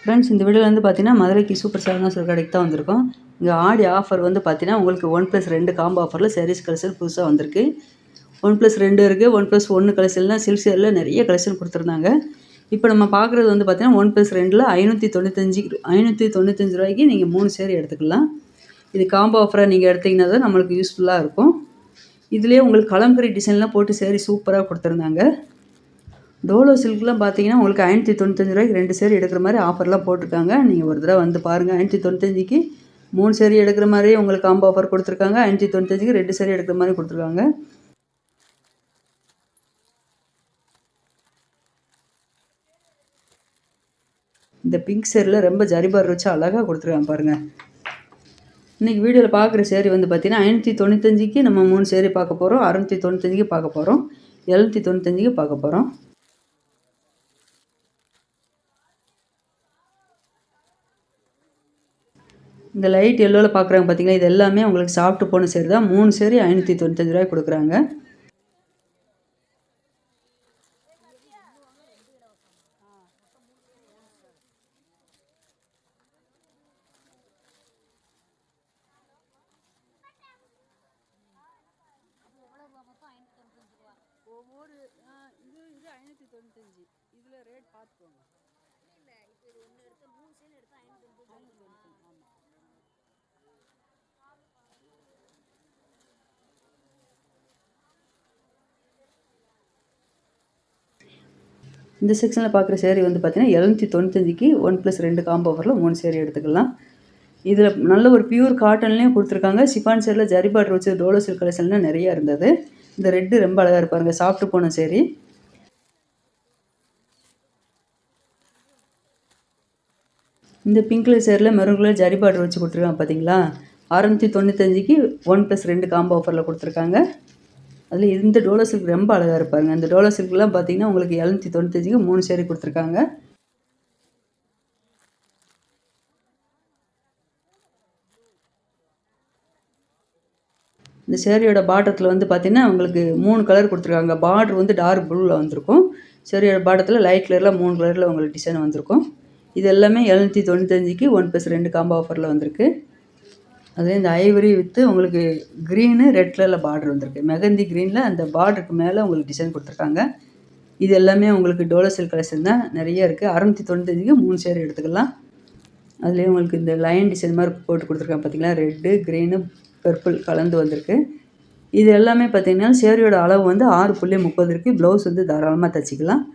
Friends, இந்த வீடியோவில் வந்து பார்த்தீங்கன்னா மதுரைக்கு சூப்பர் சேல்ஸ்னு ஒரு கடைக்கு தான் வந்திருக்கோம். இங்கே ஆடி ஆஃபர் வந்து பார்த்தீங்கன்னா உங்களுக்கு 1+2 காம்போ ஆஃபரில் சாரீஸ் கலெக்ஷன் புதுசாக வந்திருக்கு. 1+2 இருக்குது, 1+1 கலெக்ஷன்லாம் சில்க் சேரில் நிறைய கலெக்ஷன் கொடுத்துருந்தாங்க. இப்போ நம்ம பார்க்குறது வந்து பார்த்தீங்கன்னா 1+2ல் 595 ரூபாய்க்கு நீங்கள் 3 சேரீ எடுத்துக்கலாம். இது காம்போ ஆஃபராக நீங்கள் எடுத்திங்கன்னா தான் நம்மளுக்கு யூஸ்ஃபுல்லாக இருக்கும். இதுலேயே உங்களுக்கு கலம்கரி டிசைன்லாம் போட்டு சேரீ சூப்பராக கொடுத்துருந்தாங்க. டோலோ சில்க்லாம் பார்த்தீங்கன்னா உங்களுக்கு 595 ரூபாய்க்கு 2 சேரீ எடுக்கிற மாதிரி ஆஃபர்லாம் போட்டிருக்காங்க. நீங்கள் ஒரு தடவை வந்து பாருங்கள். 595க்கு 3 சேரீ எடுக்கிற மாதிரி உங்களுக்கு காம்போ ஆஃபர் கொடுத்துருக்காங்க. 595க்கு 2 சேரீ எடுக்கிற மாதிரி கொடுத்துருக்காங்க. இந்த பிங்க் சேரில் ரொம்ப ஜரிபார் வச்சு அழகாக கொடுத்துருக்காங்க பாருங்கள். இன்றைக்கி வீடியோவில் பார்க்குற சேரீ வந்து பார்த்தீங்கன்னா 595க்கு நம்ம 3 சேரீ பார்க்க போகிறோம். 695க்கு பார்க்க போகிறோம். 795க்கு பார்க்க போகிறோம். இந்த லைட் எல்லோவில் பார்க்குறாங்க பார்த்தீங்களா, இது எல்லாமே உங்களுக்கு சாப்பிட்டு போன சேரீ தான். 3 சேரீ 595 ரூபாய்க்கு கொடுக்குறாங்க. ஒவ்வொரு இது 595 இதில் ரேட் பார்த்துக்கோங்க. இல்லை இப்போ இது ஒன்று எடுத்து 3 சேல் எடுத்து 595. ஆமாம். இந்த செக்ஷனில் பார்க்குற சேரீ வந்து பார்த்தீங்கன்னா 795க்கு 1+2 காம்போ ஆஃபரில் 3 சேரீ எடுத்துக்கலாம். இதில் நல்ல ஒரு பியூர் காட்டன்லேயும் கொடுத்துருக்காங்க. சிஃபான் சேரில் ஜரி பார்டர் வச்சு டோலோ சில்க் கலெக்ஷன்லாம் நிறையா இருந்தது. இந்த ரெட்டு ரொம்ப அழகாக இருப்பாருங்க, சாப்பிட்டு போன சேரீ. இந்த பிங்க் கலர் சேரில் மெரூன் கலர் ஜரி பார்டர் வச்சு கொடுத்துருக்காங்க பார்த்தீங்களா. 695க்கு 1+2 காம்போ ஆஃபரில் கொடுத்துருக்காங்க. அதில் இந்த டோலோ சில்க் ரொம்ப அழகாக இருப்பாருங்க. இந்த டோலோ சில்க்லாம் பார்த்தீங்கன்னா உங்களுக்கு 795க்கு 3 சேரீ கொடுத்துருக்காங்க. இந்த சேரீயோட பாட்டத்தில் வந்து பார்த்தீங்கன்னா உங்களுக்கு 3 கலர் கொடுத்துருக்காங்க. பார்டர் வந்து டார்க் ப்ளூவில் வந்திருக்கும். சேரீயோட பாட்டத்தில் லைட் கலரில் 3 கலரில் உங்களுக்கு டிசைன் வந்திருக்கும். இது எல்லாமே 795க்கு 1+2 காம்போ ஆஃபரில் வந்திருக்கு. அதே இந்த ஐவரி வித்து உங்களுக்கு க்ரீனு ரெட் கலரில் பார்டர் வந்திருக்கு. மெகந்தி க்ரீனில் அந்த பார்டருக்கு மேலே உங்களுக்கு டிசைன் கொடுத்துருக்காங்க. இது எல்லாமே உங்களுக்கு டோலோ சில்க் கலெக்ஷன் தான், நிறைய இருக்குது. 695க்கு 3 சேரீ எடுத்துக்கலாம். அதுலேயே உங்களுக்கு இந்த லைன் டிசைன் மாதிரி போட்டு கொடுத்துருக்காங்க பார்த்தீங்களா, ரெட்டு க்ரீனு பர்பிள் கலந்து வந்திருக்கு. இது எல்லாமே பார்த்தீங்கன்னா சேரீயோட அளவு வந்து 6.30 இருக்குது. ப்ளவுஸ் வந்து தாராளமாக தைச்சிக்கலாம்.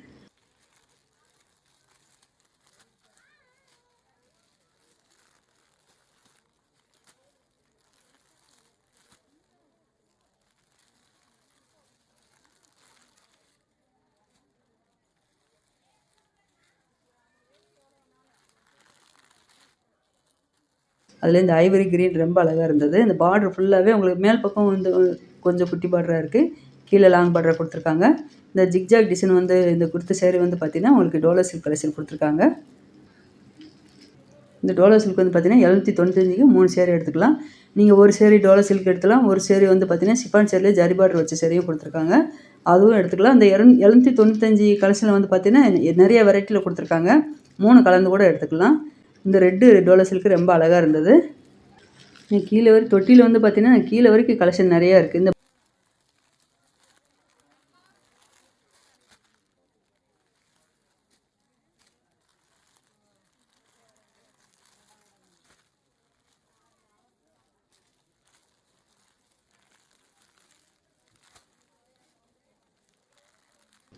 அதில் இந்த ஐவரி க்ரீன் ரொம்ப அழகாக இருந்தது. இந்த பார்டர் ஃபுல்லாகவே உங்களுக்கு மேல் பக்கம் வந்து கொஞ்சம் குட்டி பார்டராக இருக்குது. கீழே லாங் பார்டராக கொடுத்துருக்காங்க. இந்த ஜிக்ஜாக் டிசைன் வந்து இந்த கொடுத்த சேரீ வந்து பார்த்திங்கன்னா உங்களுக்கு டோலோ சில்க் கலெக்ஷன் கொடுத்துருக்காங்க. இந்த டோலோ சில்க் வந்து பார்த்திங்கன்னா 795க்கு 3 சேரீ எடுத்துக்கலாம். நீங்கள் ஒரு சேரீ டோலோ சில்க் எடுத்துக்கலாம். ஒரு சேரீ வந்து பார்த்திங்கன்னா சிஃபான் சேரிலே ஜரி பார்டர் வச்ச சேரீயும் கொடுத்துருக்காங்க. அதுவும் எடுத்துக்கலாம். இந்த 795 கலெக்ஷனில் வந்து பார்த்திங்கன்னா நிறைய வெரைட்டியில் கொடுத்துருக்காங்க. 3 கலந்து கூட எடுத்துக்கலாம். இந்த ரெட்டு டோலோ சில்க்கு ரொம்ப அழகாக இருந்தது. கீழே வரைக்கும் தொட்டியில் வந்து பார்த்தீங்கன்னா கீழே வரைக்கும் கலெக்ஷன் நிறையா இருக்குது.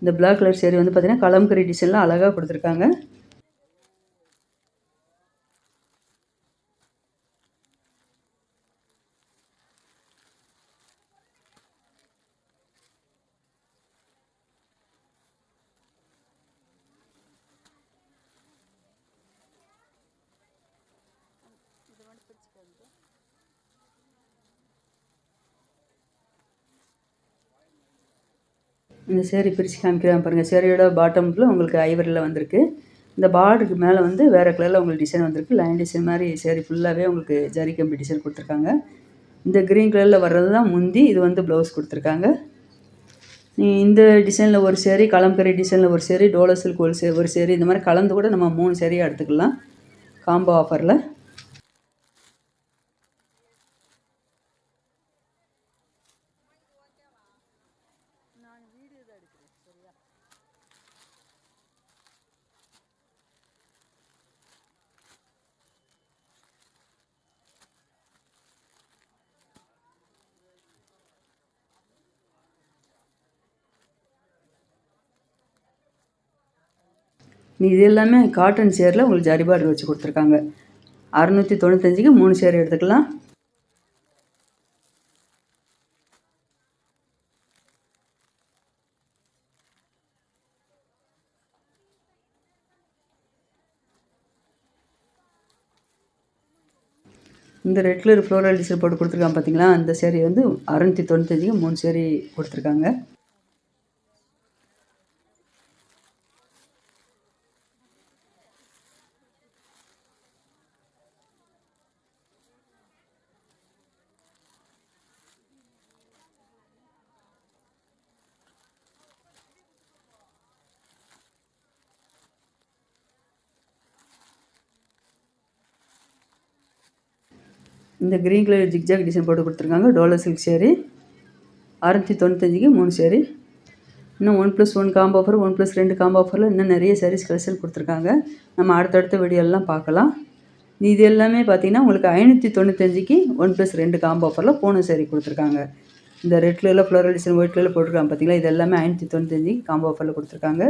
இந்த பிளாக் கலர் சேரீ வந்து பார்த்தீங்கன்னா கலம்கரி டிசைன்லாம் அழகாக கொடுத்துருக்காங்க. இந்த சேரீ பிரித்து காமிக்கிறாங்க பாருங்கள். சேரீயோட பாட்டமில் உங்களுக்கு ஐவரியில் வந்திருக்கு. இந்த பார்டருக்கு மேலே வந்து வேறு கலரில் உங்களுக்கு டிசைன் வந்திருக்கு. லைன் டிசைன் மாதிரி சேரீ ஃபுல்லாகவே உங்களுக்கு ஜரி கம்பி டிசைன் கொடுத்துருக்காங்க. இந்த க்ரீன் கலரில் வர்றது தான் முந்தி. இது வந்து ப்ளவுஸ் கொடுத்துருக்காங்க. இந்த டிசைனில் ஒரு சேரீ, கலம்கரி டிசைனில் ஒரு சேரீ, டோலோ சில்க் ஒரு சேரீ, இந்த மாதிரி கலந்து கூட நம்ம 3 சேரீயாக எடுத்துக்கலாம் காம்போ ஆஃபரில். இது எல்லாமே காட்டன் சேரில் உங்களுக்கு ஜரி பார்டர் வச்சு கொடுத்துருக்காங்க. 695க்கு 3 சேரீ எடுத்துக்கலாம். இந்த ரெட் கலர் ஃப்ளோரல் டிசைன் போட்டு கொடுத்துருக்காங்க பார்த்தீங்களா, அந்த சேரீ வந்து 695க்கு 3 சேரீ கொடுத்துருக்காங்க. இந்த க்ரீன் கலர் ஜிக்ஜாக் டிசைன் போட்டு கொடுத்துருக்காங்க. டோலோ சில்க் சேரீ 695க்கு 3 சேரீ. இன்னும் 1+1 காம்போ ஆஃபர், 1+2 காம்போ ஆஃபரில் இன்னும் நிறைய சாரீஸ் கலெக்ஷன் கொடுத்துருக்காங்க. நம்ம அடுத்தடுத்த வீடியோலாம் பார்க்கலாம். இது எல்லாமே பார்த்தீங்கன்னா உங்களுக்கு 595க்கு 1+2 காம்போ ஆஃபரில் பூனம் சேரீ கொடுத்துருக்காங்க. இந்த ரெட் கலரில் ஃப்ளோரல் டிசைன் ஒயிட் கலரில் போட்டிருக்காங்க பார்த்தீங்களா, இது எல்லாமே 595க்கு காம்போ ஆஃபரில் கொடுத்துருக்காங்க.